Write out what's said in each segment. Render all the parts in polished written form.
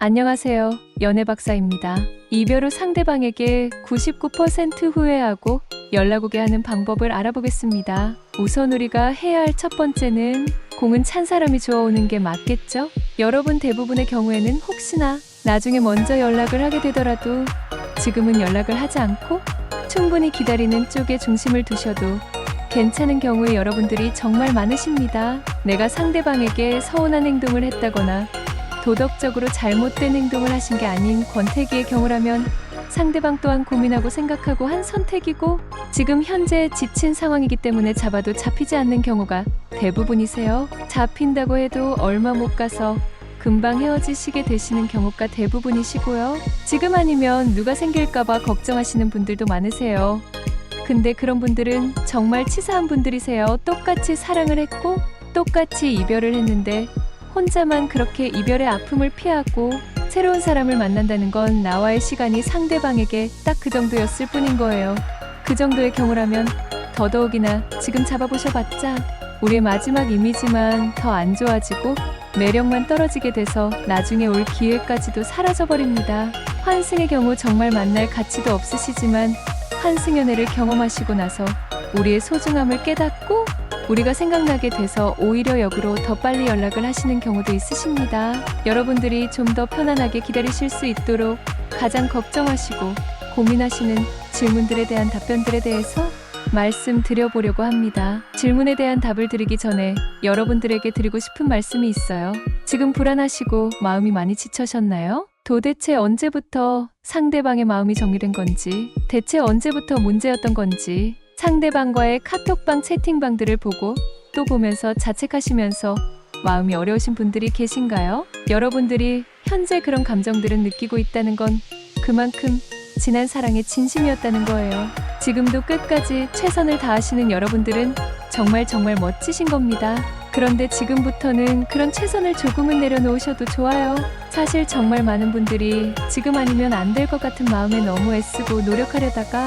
안녕하세요. 연애박사입니다. 이별 후 상대방에게 99% 후회하고 연락 오게 하는 방법을 알아보겠습니다. 우선 우리가 해야 할 첫 번째는 공은 찬 사람이 주워오는 게 맞겠죠? 여러분 대부분의 경우에는 혹시나 나중에 먼저 연락을 하게 되더라도 지금은 연락을 하지 않고 충분히 기다리는 쪽에 중심을 두셔도 괜찮은 경우에 여러분들이 정말 많으십니다. 내가 상대방에게 서운한 행동을 했다거나 도덕적으로 잘못된 행동을 하신 게 아닌 권태기의 경우라면 상대방 또한 고민하고 생각하고 한 선택이고 지금 현재 지친 상황이기 때문에 잡아도 잡히지 않는 경우가 대부분이세요. 잡힌다고 해도 얼마 못 가서 금방 헤어지시게 되시는 경우가 대부분이시고요. 지금 아니면 누가 생길까봐 걱정하시는 분들도 많으세요. 근데 그런 분들은 정말 치사한 분들이세요. 똑같이 사랑을 했고 똑같이 이별을 했는데 혼자만 그렇게 이별의 아픔을 피하고 새로운 사람을 만난다는 건 나와의 시간이 상대방에게 딱 그 정도였을 뿐인 거예요. 그 정도의 경우라면 더더욱이나 지금 잡아보셔봤자 우리의 마지막 이미지만 더 안 좋아지고 매력만 떨어지게 돼서 나중에 올 기회까지도 사라져버립니다. 환승의 경우 정말 만날 가치도 없으시지만 환승연애를 경험하시고 나서 우리의 소중함을 깨닫고 우리가 생각나게 돼서 오히려 역으로 더 빨리 연락을 하시는 경우도 있으십니다. 여러분들이 좀 더 편안하게 기다리실 수 있도록 가장 걱정하시고 고민하시는 질문들에 대한 답변들에 대해서 말씀드려보려고 합니다. 질문에 대한 답을 드리기 전에 여러분들에게 드리고 싶은 말씀이 있어요. 지금 불안하시고 마음이 많이 지쳐셨나요? 도대체 언제부터 상대방의 마음이 정리된 건지, 대체 언제부터 문제였던 건지, 상대방과의 카톡방 채팅방들을 보고 또 보면서 자책하시면서 마음이 어려우신 분들이 계신가요? 여러분들이 현재 그런 감정들은 느끼고 있다는 건 그만큼 지난 사랑의 진심이었다는 거예요. 지금도 끝까지 최선을 다하시는 여러분들은 정말 멋지신 겁니다. 그런데 지금부터는 그런 최선을 조금은 내려놓으셔도 좋아요. 사실 정말 많은 분들이 지금 아니면 안 될 것 같은 마음에 너무 애쓰고 노력하려다가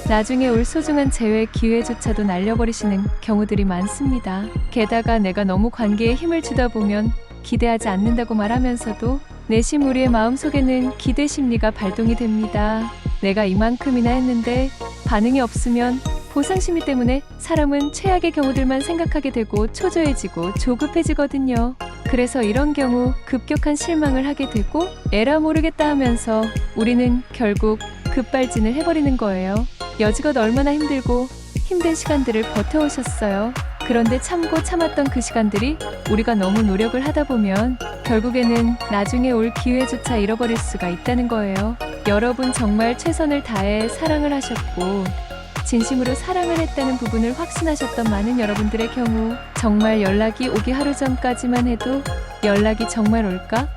나중에 올 소중한 재회 기회조차도 날려버리시는 경우들이 많습니다. 게다가 내가 너무 관계에 힘을 주다 보면 기대하지 않는다고 말하면서도 내심 우리의 마음속에는 기대 심리가 발동이 됩니다. 내가 이만큼이나 했는데 반응이 없으면 보상심리 때문에 사람은 최악의 경우들만 생각하게 되고 초조해지고 조급해지거든요. 그래서 이런 경우 급격한 실망을 하게 되고 에라 모르겠다 하면서 우리는 결국 급발진을 해버리는 거예요. 여지껏 얼마나 힘들고 힘든 시간들을 버텨오셨어요. 그런데 참고 참았던 그 시간들이 우리가 너무 노력을 하다 보면 결국에는 나중에 올 기회조차 잃어버릴 수가 있다는 거예요. 여러분 정말 최선을 다해 사랑을 하셨고 진심으로 사랑을 했다는 부분을 확신하셨던 많은 여러분들의 경우 정말 연락이 오기 하루 전까지만 해도 연락이 정말 올까?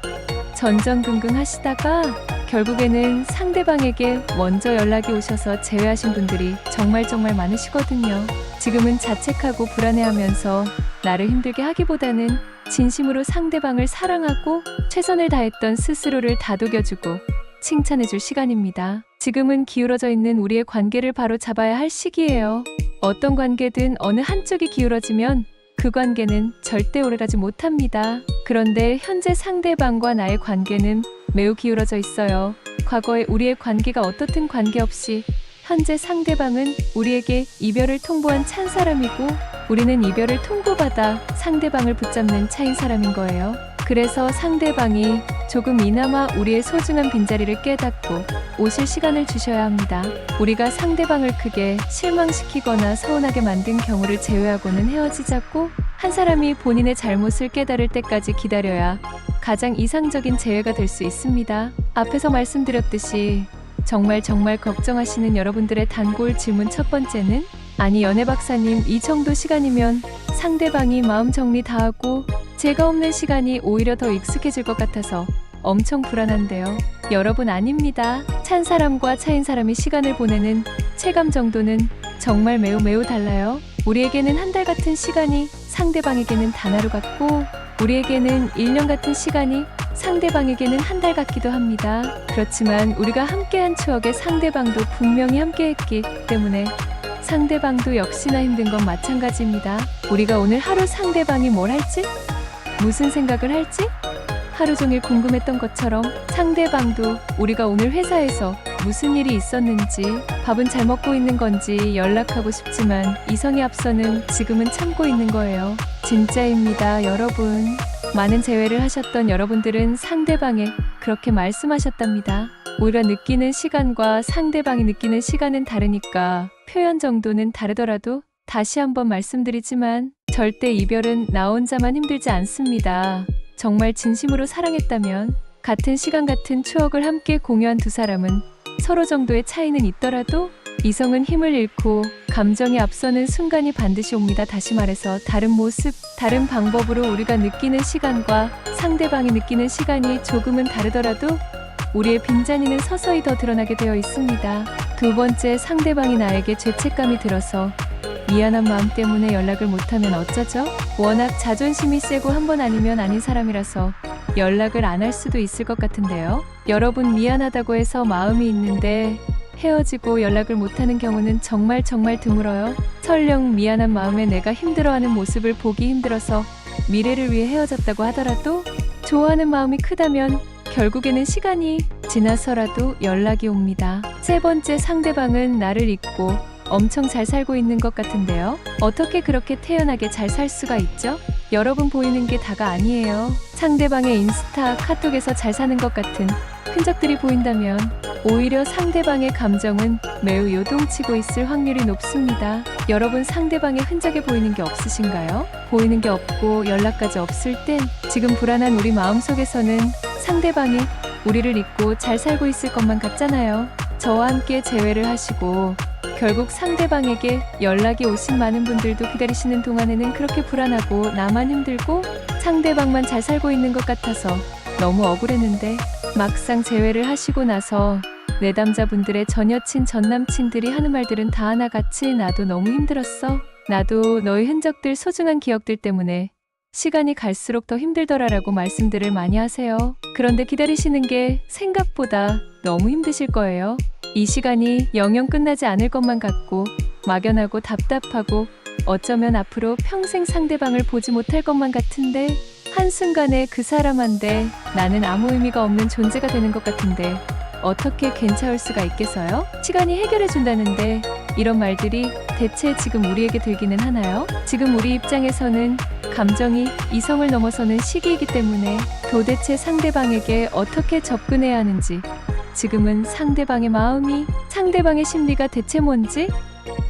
전전긍긍 하시다가 결국에는 상대방에게 먼저 연락이 오셔서 제외하신 분들이 정말 많으시거든요. 지금은 자책하고 불안해하면서 나를 힘들게 하기보다는 진심으로 상대방을 사랑하고 최선을 다했던 스스로를 다독여주고 칭찬해줄 시간입니다. 지금은 기울어져 있는 우리의 관계를 바로 잡아야 할 시기예요. 어떤 관계든 어느 한쪽이 기울어지면 그 관계는 절대 오래가지 못합니다. 그런데 현재 상대방과 나의 관계는 매우 기울어져 있어요. 과거에 우리의 관계가 어떻든 관계없이 현재 상대방은 우리에게 이별을 통보한 찬 사람이고 우리는 이별을 통보받아 상대방을 붙잡는 차인 사람인 거예요. 그래서 상대방이 조금이나마 우리의 소중한 빈자리를 깨닫고 오실 시간을 주셔야 합니다. 우리가 상대방을 크게 실망시키거나 서운하게 만든 경우를 제외하고는 헤어지자고 한 사람이 본인의 잘못을 깨달을 때까지 기다려야 가장 이상적인 재회가 될 수 있습니다. 앞에서 말씀드렸듯이 정말 걱정하시는 여러분들의 단골 질문 첫 번째는 아니 연애 박사님 이 정도 시간이면 상대방이 마음 정리 다 하고 제가 없는 시간이 오히려 더 익숙해질 것 같아서 엄청 불안한데요. 여러분 아닙니다. 찬 사람과 차인 사람이 시간을 보내는 체감 정도는 정말 매우 달라요. 우리에게는 한 달 같은 시간이 상대방에게는 단 하루 같고 우리에게는 1년 같은 시간이 상대방에게는 한 달 같기도 합니다. 그렇지만 우리가 함께한 추억에 상대방도 분명히 함께했기 때문에 상대방도 역시나 힘든 건 마찬가지입니다. 우리가 오늘 하루 상대방이 뭘 할지? 무슨 생각을 할지? 하루 종일 궁금했던 것처럼 상대방도 우리가 오늘 회사에서 무슨 일이 있었는지, 밥은 잘 먹고 있는 건지 연락하고 싶지만 이성의 앞서는 지금은 참고 있는 거예요. 진짜입니다, 여러분. 많은 재회를 하셨던 여러분들은 상대방에 그렇게 말씀하셨답니다. 우리가 느끼는 시간과 상대방이 느끼는 시간은 다르니까 표현 정도는 다르더라도 다시 한번 말씀드리지만 절대 이별은 나 혼자만 힘들지 않습니다. 정말 진심으로 사랑했다면 같은 시간 같은 추억을 함께 공유한 두 사람은 서로 정도의 차이는 있더라도 이성은 힘을 잃고 감정이 앞서는 순간이 반드시 옵니다. 다시 말해서 다른 모습, 다른 방법으로 우리가 느끼는 시간과 상대방이 느끼는 시간이 조금은 다르더라도 우리의 빈자리는 서서히 더 드러나게 되어 있습니다. 두 번째, 상대방이 나에게 죄책감이 들어서 미안한 마음 때문에 연락을 못하면 어쩌죠? 워낙 자존심이 세고 한 번 아니면 아닌 사람이라서 연락을 안 할 수도 있을 것 같은데요. 여러분, 미안하다고 해서 마음이 있는데 헤어지고 연락을 못하는 경우는 정말 드물어요. 설령 미안한 마음에 내가 힘들어하는 모습을 보기 힘들어서 미래를 위해 헤어졌다고 하더라도 좋아하는 마음이 크다면 결국에는 시간이 지나서라도 연락이 옵니다. 세 번째, 상대방은 나를 잊고 엄청 잘 살고 있는 것 같은데요. 어떻게 그렇게 태연하게 잘 살 수가 있죠? 여러분, 보이는 게 다가 아니에요. 상대방의 인스타, 카톡에서 잘 사는 것 같은 흔적들이 보인다면 오히려 상대방의 감정은 매우 요동치고 있을 확률이 높습니다. 여러분, 상대방의 흔적에 보이는 게 없으신가요? 보이는 게 없고 연락까지 없을 땐 지금 불안한 우리 마음속에서는 상대방이 우리를 잊고 잘 살고 있을 것만 같잖아요. 저와 함께 재회를 하시고 결국 상대방에게 연락이 오신 많은 분들도 기다리시는 동안에는 그렇게 불안하고 나만 힘들고 상대방만 잘 살고 있는 것 같아서 너무 억울했는데 막상 재회를 하시고 나서 내담자분들의 전 여친 전 남친들이 하는 말들은 다 하나같이 나도 너무 힘들었어. 나도 너의 흔적들, 소중한 기억들 때문에 시간이 갈수록 더 힘들더라라고 말씀들을 많이 하세요. 그런데 기다리시는 게 생각보다 너무 힘드실 거예요. 이 시간이 영영 끝나지 않을 것만 같고 막연하고 답답하고 어쩌면 앞으로 평생 상대방을 보지 못할 것만 같은데 한순간에 그 사람한테 나는 아무 의미가 없는 존재가 되는 것 같은데 어떻게 괜찮을 수가 있겠어요? 시간이 해결해 준다는데 이런 말들이 대체 지금 우리에게 들기는 하나요? 지금 우리 입장에서는 감정이 이성을 넘어서는 시기이기 때문에 도대체 상대방에게 어떻게 접근해야 하는지, 지금은 상대방의 마음이, 상대방의 심리가 대체 뭔지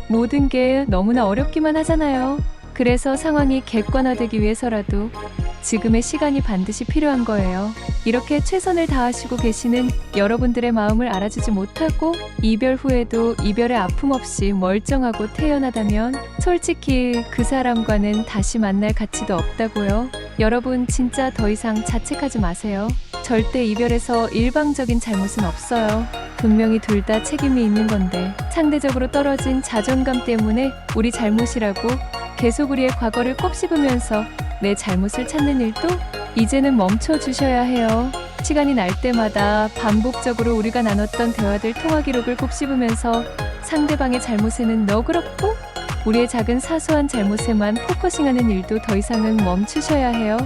모든 게 너무나 어렵기만 하잖아요. 그래서 상황이 객관화되기 위해서라도 지금의 시간이 반드시 필요한 거예요. 이렇게 최선을 다하시고 계시는 여러분들의 마음을 알아주지 못하고 이별 후에도 이별의 아픔 없이 멀쩡하고 태연하다면 솔직히 그 사람과는 다시 만날 가치도 없다고요. 여러분, 진짜 더 이상 자책하지 마세요. 절대 이별에서 일방적인 잘못은 없어요. 분명히 둘 다 책임이 있는 건데 상대적으로 떨어진 자존감 때문에 우리 잘못이라고 계속 우리의 과거를 곱씹으면서 내 잘못을 찾는 일도 이제는 멈춰주셔야 해요. 시간이 날 때마다 반복적으로 우리가 나눴던 대화들, 통화 기록을 곱씹으면서 상대방의 잘못에는 너그럽고 우리의 작은 사소한 잘못에만 포커싱하는 일도 더 이상은 멈추셔야 해요.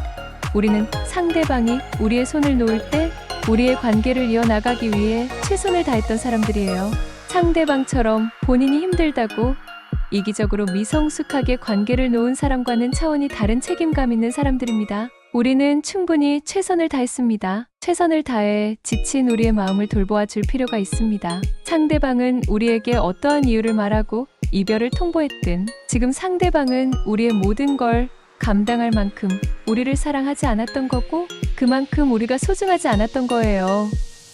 우리는 상대방이 우리의 손을 놓을 때 우리의 관계를 이어나가기 위해 최선을 다했던 사람들이에요. 상대방처럼 본인이 힘들다고 이기적으로 미성숙하게 관계를 놓은 사람과는 차원이 다른 책임감 있는 사람들입니다. 우리는 충분히 최선을 다했습니다. 최선을 다해 지친 우리의 마음을 돌보아 줄 필요가 있습니다. 상대방은 우리에게 어떠한 이유를 말하고 이별을 통보했든 지금 상대방은 우리의 모든 걸 감당할 만큼 우리를 사랑하지 않았던 거고 그만큼 우리가 소중하지 않았던 거예요.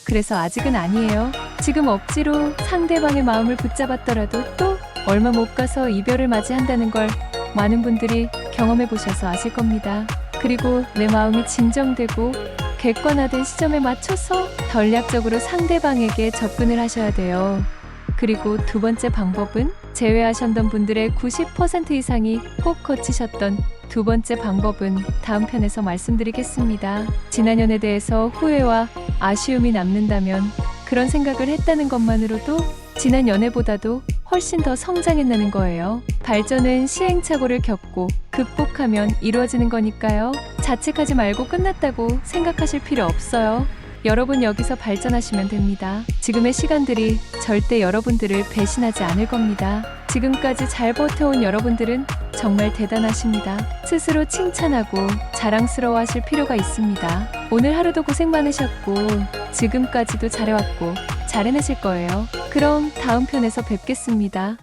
그래서 아직은 아니에요. 지금 억지로 상대방의 마음을 붙잡았더라도 또 얼마 못 가서 이별을 맞이한다는 걸 많은 분들이 경험해 보셔서 아실 겁니다. 그리고 내 마음이 진정되고 객관화된 시점에 맞춰서 전략적으로 상대방에게 접근을 하셔야 돼요. 그리고 두 번째 방법은 제외하셨던 분들의 90% 이상이 꼭 거치셨던 두 번째 방법은 다음 편에서 말씀드리겠습니다. 지난 연에 대해서 후회와 아쉬움이 남는다면 그런 생각을 했다는 것만으로도 지난 연애보다도 훨씬 더 성장했다는 거예요. 발전은 시행착오를 겪고 극복하면 이루어지는 거니까요. 자책하지 말고 끝났다고 생각하실 필요 없어요. 여러분 여기서 발전하시면 됩니다. 지금의 시간들이 절대 여러분들을 배신하지 않을 겁니다. 지금까지 잘 버텨온 여러분들은 정말 대단하십니다. 스스로 칭찬하고 자랑스러워 하실 필요가 있습니다. 오늘 하루도 고생 많으셨고 지금까지도 잘해왔고 잘 해내실 거예요. 그럼 다음 편에서 뵙겠습니다.